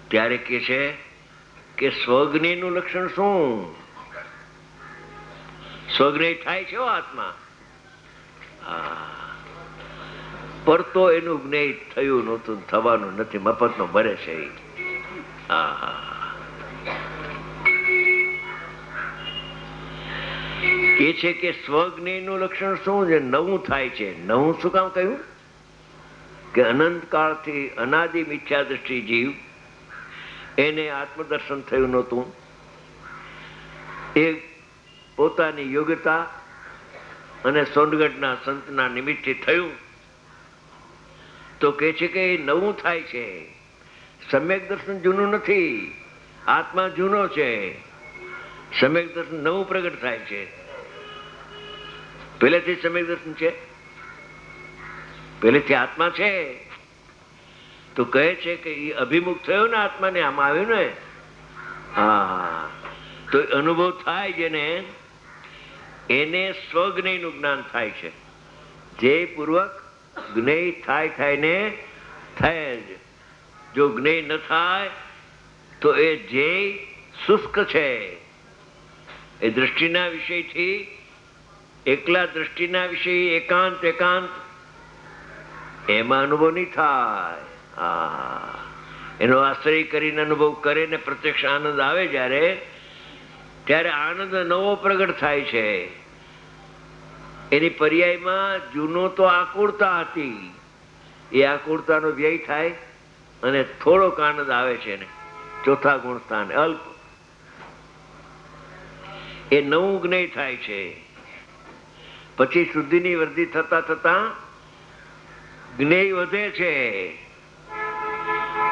ત્યારે કે છે કે સ્વજ્ઞેયનું લક્ષણ શું? સ્વજ્ઞેય થાય છે આત્મા, પર તો એનું જ્ઞેય થયું નહોતું, થવાનું નથી, મફતનો ભરે છે. એ છે કે સ્વજ્ઞેયનું લક્ષણ શું છે? નવું થાય છે. નવું શું કામ કહ્યું? કે અનંત કાળથી અનાદિ મિથ્યા દ્રષ્ટિ જીવ, એને આત્મદર્શન થયું નહોતું. એ પોતાની યોગ્યતા અને સોનગઢના સંતના નિમિત્તથી થયું. તો કે છે કે એ નવું થાય છે. સમ્યક દર્શન જૂનું નથી, આત્મા જૂનો છે. સમ્યક દર્શન નવું પ્રગટ થાય છે. પહેલેથી સમ્યક દર્શન છે, પહેલેથી આત્મા છે. તો કહે છે કે એ અભિમુખ થયો ને આત્માને, આમાં આવ્યું ને, તો અનુભવ થાય જેને, એને સ્વજ્ઞેયનું જ્ઞાન થાય છે. જે પૂર્વક જ્ઞેય થાય ને થાય જ. જો જ્ઞેય ન થાય તો એ ધ્યેય શુષ્ક છે. એ દ્રષ્ટિના વિષયથી, એકલા દ્રષ્ટિના વિષય એકાંત એમાં અનુભવ નહીં થાય. એનો આશ્રય કરીને અનુભવ કરે ને પ્રત્યક્ષ આનંદ આવે જ્યારે, ત્યારે આનંદ નવો પ્રગટ થાય છે. એની પર્યાયમાં જૂનો તો આકુળતા હતી, એ આકુળતાનો વ્યય થાય અને થોડોક આનંદ આવે છે ને ચોથા ગુણ સ્થાન અલ્પ. એ નવું જ્ઞેય થાય છે. પછી શુદ્ધિની વૃદ્ધિ થતા થતા જ્ઞેય વધે છે.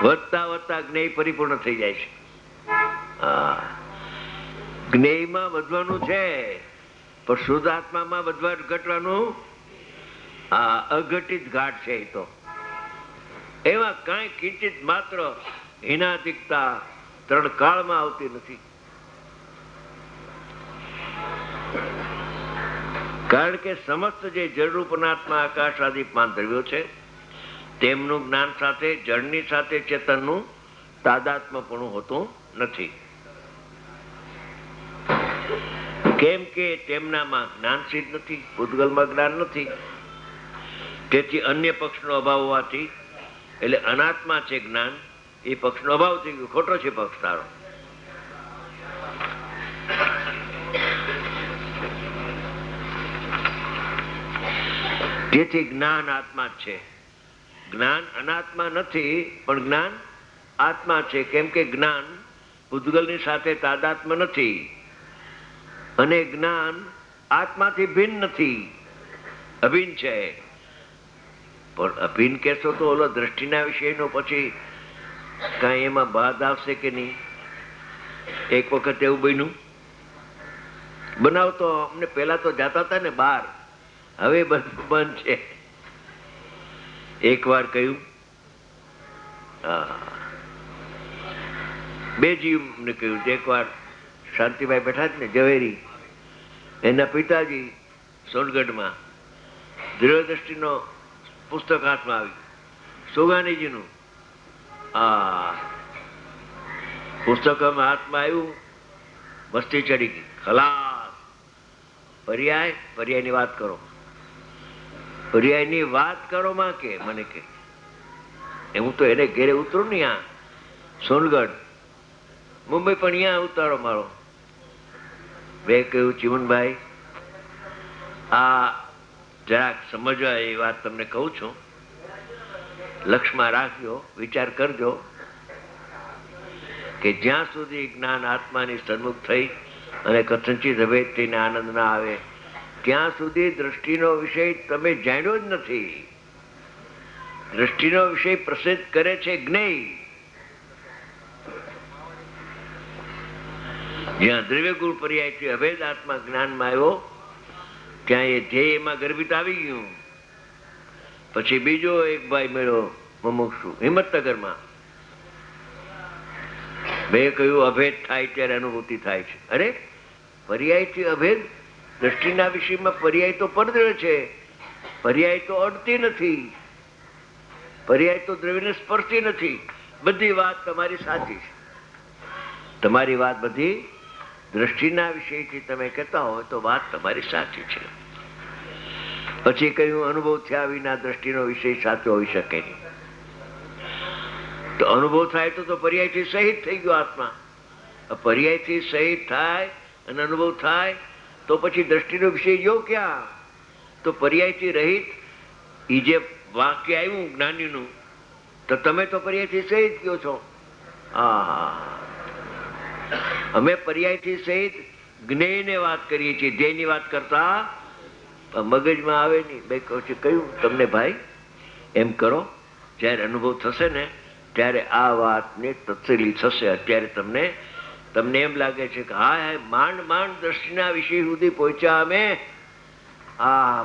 વધતા વધતા જ્ઞેય પરિપૂર્ણ થઈ જાય છે. જ્ઞેયમાં વધવાનું છે, પણ શુદ્ધાત્મામાં વધવા ઘટવાનું અઘટિત ઘાટ છે. એ તો એમાં કાંઈ કિંચિત માત્ર હિનાધિકતા ત્રણ કાળમાં આવતી નથી. કારણ કે સમસ્ત જે જળરૂપ અનાત્મા આકાશ આદિ પાંચ દ્રવ્યો છે, તેમનું જ્ઞાન સાથે જળની સાથે ચેતનનું તાદાત્મ્યપણું હોતું નથી. કેમ કે તેમનામાં જ્ઞાન સિદ્ધ નથી, પૂતગલમાં જ્ઞાન નથી. તેથી અન્ય પક્ષનો અભાવ હોવાથી, એટલે અનાત્મા છે જ્ઞાન, એ પક્ષનો અભાવ થઈ ગયો. ખોટો છે પક્ષ તારો. તેથી જ્ઞાન આત્મા જ છે. જ્ઞાન અનાત્મા નથી, પણ જ્ઞાન આત્મા છે. કેમ કે જ્ઞાન પૂતગલની સાથે તાદાત્મ્ય નથી, અને જ્ઞાન આત્માથી ભિન્ન નથી, અભિન્ન છે. પણ અભિન્ન કહેશો તો ઓલો દ્રષ્ટિના વિષયનો પછી કાંઈ એમાં બાદ આવશે કે નહીં? એક વખત એવું બન્યું, બનાવતો અમને પેલા તો જતા હતા ને બહાર, હવે બંધ છે. એક વાર કહ્યું, બે જીવને કહ્યું. એક વાર શાંતિભાઈ બેઠા જ ને ઝવેરી, એના પિતાજી સોનગઢમાં દ્રવ્યદ્રષ્ટિનો પુસ્તક હાથમાં આવ્યું, સોગાનીજીનું. પુસ્તકમાં હાથમાં આવ્યું, મસ્તી ચડી ગઈ, ખલાસ. પર્યાયની વાત કરો, પર્યાયની વાત કરો માં કે મને કે હું તો એને ઘેરે ઉતરું ને, આ સોનગઢ મુંબઈ પણ અહીંયા ઉતારો મારો. મેં કહ્યું, ચીમનભાઈ આ જરાક સમજવા એ વાત તમને કહું છું, લક્ષમાં રાખજો, વિચાર કરજો કે જ્યાં સુધી જ્ઞાન આત્માની સન્મુખ થઈ અને કથનચિત અભેદ થઈને આનંદ ના આવે, ત્યાં સુધી દ્રષ્ટિનો વિષય તમે જાણ્યો જ નથી. દ્રષ્ટિનો વિષય પ્રસિદ્ધ કરે છે જ્ઞેય. જ્યાં દ્રવ્ય ગુણ પર્યાયથી અભેદ આત્મા જ્ઞાનમાં આવ્યો, ત્યાં એ ધ્યેયમાં ગર્ભિત આવી ગયું. પછી બીજો એક ભાઈ મળ્યો મુમુક્ષુ હિંમતનગરમાં. મેં કહ્યું, અભેદ થાય ત્યારે અનુભૂતિ થાય છે. અરે પર્યાયથી અભેદ, દ્રષ્ટિના વિષયમાં પર્યાય તો પરદ્રવ્ય છે, પર્યાય તો અડતી નથી, પર્યાય તો દ્રવ્યને સ્પર્શતી નથી. બધી વાત તમારી સાચી છે. તમારી વાત બધી દ્રષ્ટિના વિષયથી તમે કહેતા હોય તો વાત તમારી સાચી છે. પછી કહ્યું અનુભવ થયા વિના દ્રષ્ટિનો વિષય સાચો હોઈ શકે નહીં. તો અનુભવ થાય તો પર્યાયથી સહિત થઈ ગયો આત્મા. પર્યાયથી સહિત થાય અને અનુભવ થાય તો પછી દ્રષ્ટિનો વિષય જો ક્યાં? તો પર્યાયથી રહિત એ જે વાક્ય આવ્યું જ્ઞાનીનું, તો તમે તો પર્યાયથી સહિત કયો છો. અમે પર્યાયથી સહિત જ્ઞેયને વાત કરીએ છીએ, ધ્યેયની વાત કરતા મગજમાં આવે નહીં. બે કહ્યું તમને ભાઈ એમ કરો, જ્યારે અનુભવ થશે ને ત્યારે આ વાતને તસલી થશે. અત્યારે તમને એમ લાગે છે કે હા માંડ માંડ દ્રષ્ટિના વિષય સુધી પહોંચ્યા અમે.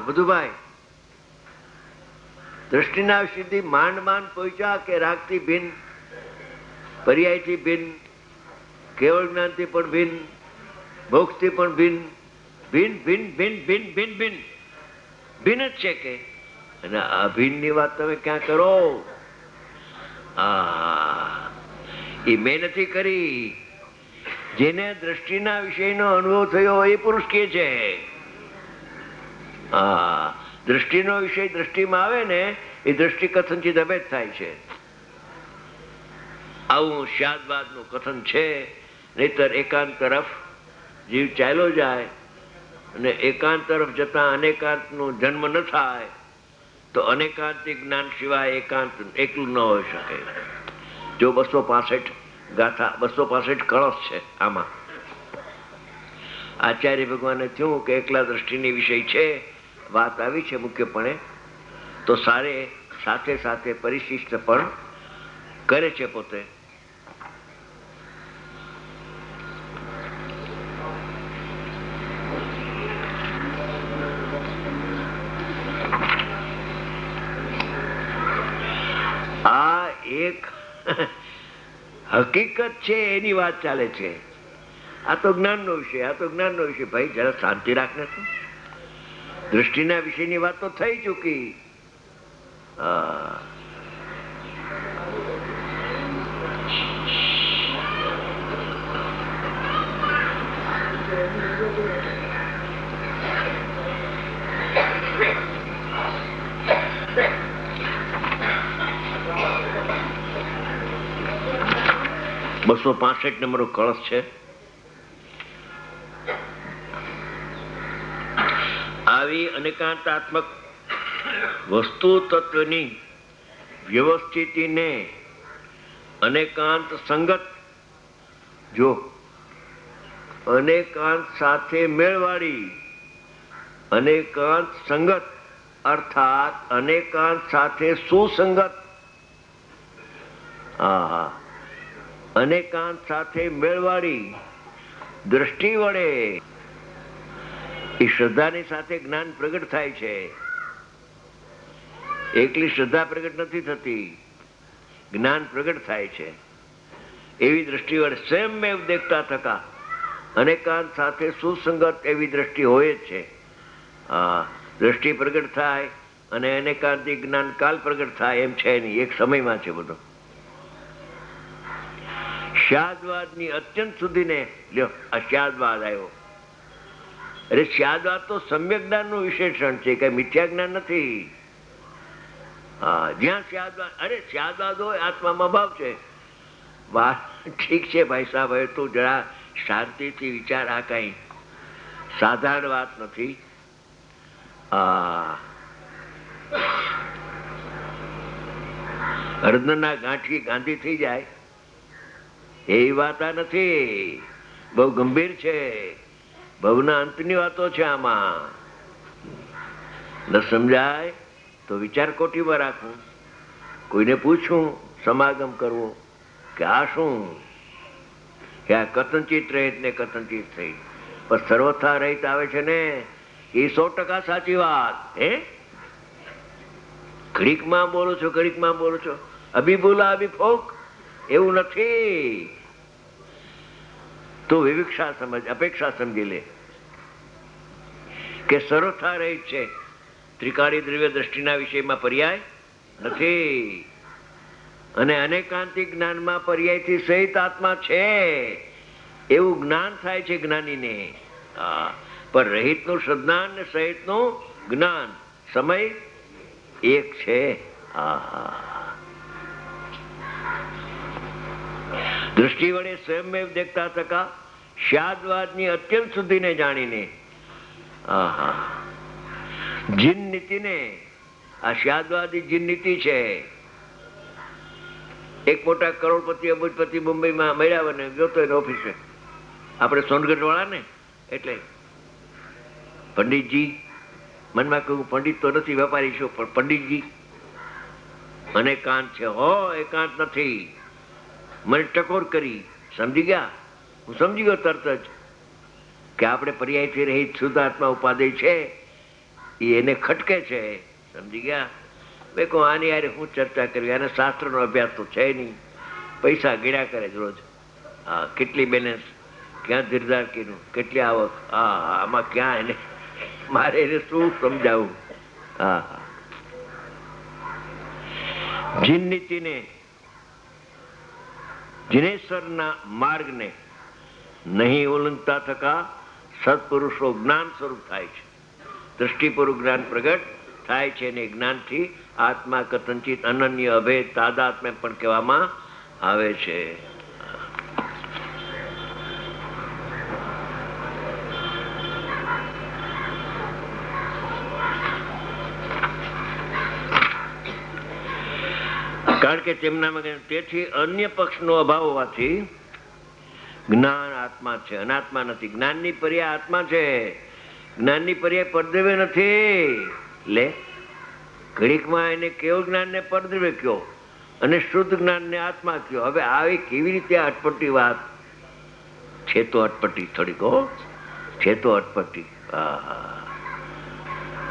બધું ભાઈ દ્રષ્ટિના વિષયથી માંડ માંડ પહોંચ્યા કે રાગથી ભિન્ન, પર્યાયથી ભિન્ન, કેવળ જ્ઞાનથી પણ ભિન્ન, મોક્ષથી પણ ભિન્ન, ભિન્ન ભિન્ન ભિન્ન ભિન્ન ભિન્ન ભિન્ન ભિન્ન જ છે કે. અને અભિન્નની વાત તમે ક્યાં કરો? એ મેં નથી કરી. જેને દ્રષ્ટિના વિષયનો અનુભવ થયો એ પુરુષ કે છે. દ્રષ્ટિનો વિષય દ્રષ્ટિમાં આવે ને એ દ્રષ્ટિ કથનથી અભેદ થાય છે. આવું શાદવાદનું કથન છે. નહીતર એકાંત તરફ જીવ ચાલ્યો જાય અને એકાંત તરફ જતા અનેકાંતનો જન્મ ન થાય તો અનેકાંતિક જ્ઞાન સિવાય એકાંત એકલું ન હોઈ શકે. જો 265 ગાથા 265 કળશ છે આમાં. આચાર્ય ભગવાને થયું કે એકલા દ્રષ્ટિની વિષય છે, વાત આવી છે મુખ્યપણે, તો સાથે સાથે પરિશિષ્ટ પણ કરે છે પોતે. આ એક હકીકત છે એની વાત ચાલે છે. આ તો જ્ઞાનનો વિષય, આ તો જ્ઞાનનો વિષય. ભાઈ જરા શાંતિ રાખને. તો દ્રષ્ટિના વિષયની વાત તો થઈ ચૂકી. બસો 65 નંબરનો કળશ છે. આવી અનેકાંતાત્મક વસ્તુ તત્વની વ્યવસ્થિતિને અનેકાંત સંગત, જો અનેકાંત સાથે મેળવાળી, અનેકાંત સંગત અર્થાત અનેકાંત સાથે સુસંગત, અનેકાંત સાથે મેળવાળી દ્રષ્ટિ વડે એ શ્રદ્ધાની સાથે જ્ઞાન પ્રગટ થાય છે. એકલી શ્રદ્ધા પ્રગટ નથી થતી, જ્ઞાન પ્રગટ થાય છે. એવી દ્રષ્ટિ વડે સ્વયં દેખતા થતા અનેકાંત સાથે સુસંગત એવી દ્રષ્ટિ હોય જ છે. દ્રષ્ટિ પ્રગટ થાય અને અનેકાંતિક જ્ઞાન કાલ પ્રગટ થાય એમ છે નહીં, એક સમયમાં છે બધો. શાદવાદની અત્યંત સુધીને લ્યો, આ શાદવાદ આવ્યો. અરે શાદવાદ તો સમ્યક જ્ઞાનનું વિશેષણ છે, કઈ મિથ્યા જ્ઞાન નથી. જ્યાં શાદવાદ, અરે શાદવાદ હોય આત્મામાં ભાવ છે. વાત ઠીક છે ભાઈ સાહેબ, હવે તું જરા શાંતિથી વિચાર. આ કઈ સાધારણ વાત નથી. હૃદયના ગાંઠી ગાંધી થઈ જાય એવી વાત આ નથી. બહુ ગંભીર છે. ભવના અંતની વાતો છે આમાં. ન સમજાય તો વિચાર કોટીમાં રાખવું, કોઈને પૂછવું, સમાગમ કરવો કે આ શું, કે આ કથનચિત રહિત ને કથનચિત થઈ. પણ સર્વથા રહિત આવે છે ને એ 100% સાચી વાત. ઘડીકમાં બોલો છો, ઘડીકમાં બોલો છો, અભી બોલા અભી ફોક, એવું નથી. તો વિવિક્ષા સમજ, અપેક્ષા સમજી લે કે સર્વથા રહિત છે. ત્રિકાળી દ્રવ્ય દ્રષ્ટિના વિષયમાં પર્યાય નથી. અને અનેકાંતિક જ્ઞાનમાં પર્યાયથી સહિત આત્મા છે એવું જ્ઞાન થાય છે જ્ઞાનીને. પણ રહિતનું સજ્ઞાન ને સહિતનું જ્ઞાન સમય એક છે. દૃષ્ટિ વડે સ્વયંમેવ દેખતા થકા શાદવાદની અત્યંત શુદ્ધિને જાણીને જીન નીતિને, આ શાદવાદી જીન નીતિ છે. એક મોટા કરોડપતિ અબજપતિ મુંબઈમાં મળ્યા ને ગયો તો એની ઓફિસે, આપણે સોનગઢ વાળા ને, એટલે પંડિતજી, મનમાં કહ્યું પંડિત તો નથી, વેપારી છું, પણ પંડિતજી મને એકાંત છે. હો એકાંત નથી, મને ટકોર કરી. સમજી ગયા? હું સમજી ગયો તરત જ કે આપણે પર્યાયથી રહિત શુદ્ધ આત્મા ઉપાદેય છે એને ખટકે છે. સમજી ગયા? મેં કહું આની યારે હું ચર્ચા કરી, આને શાસ્ત્રનો અભ્યાસ તો છે નહીં, પૈસા ગીડ્યા કરે રોજ. કેટલી બેલેન્સ, ક્યાં ધીરધારકીનું, કેટલી આવક, આમાં ક્યાં એને મારે એને શું સમજાવું? જીન નીતિને, જીનેશ્વરના માર્ગને નહીં ઉલ્લંઘતા થકા સત્પુરુષો જ્ઞાન સ્વરૂપ થાય છે. દૃષ્ટિપૂર્વક જ્ઞાન પ્રગટ થાય છે અને જ્ઞાનથી આત્મા કથનચિત અનન્ય અભેદ તાદાત્મ્ય પણ કહેવામાં આવે છે. કારણ કે તેમનામાં તેથી અન્ય પક્ષનો અભાવ હોવાથી જ્ઞાન આત્મા છે, અનાત્મા નથી. જ્ઞાનની પર્યાય આત્મા છે, જ્ઞાનની પર્યાય પરદ્રવ્ય નથી. લે ઘડીકમાં એને કેવું જ્ઞાન ને પરદ્રવ્ય કયો અને શુદ્ધ જ્ઞાન ને આત્મા કયો. હવે આવી કેવી રીતે અટપટી વાત છે? તો અટપટી થોડીક છે, તો અટપટી.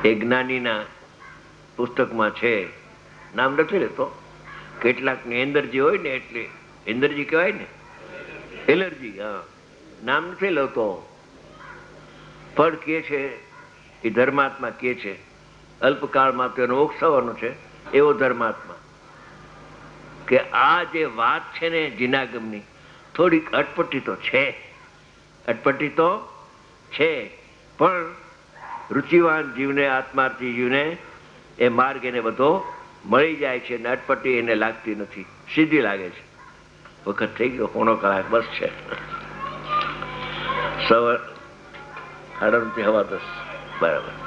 એ જ્ઞાનીના પુસ્તકમાં છે, નામ નથી લેતો. કેટલાક ની એનર્જી હોય ને, એટલે એનર્જી કહેવાય ને, એલર્જી. નામ નથી લેતો, પણ કે છે એ ધર્માત્મા કે છે અલ્પકાળમાં તો એનો મોક્ષ થવાનો છે. એવો ધર્માત્મા કે આ જે વાત છે ને જીનાગમની, થોડીક અટપટી તો છે, અટપટી તો છે, પણ રુચિવાન જીવને, આત્માર્થી જીવને એ માર્ગ એને બધો મળી જાય છે ને અટપટી એને લાગતી નથી, સીધી લાગે છે. વખત થઈ ગયો, 1/4 કલાક બસ છે. સવાર 9:30 હવા 10 બરાબર.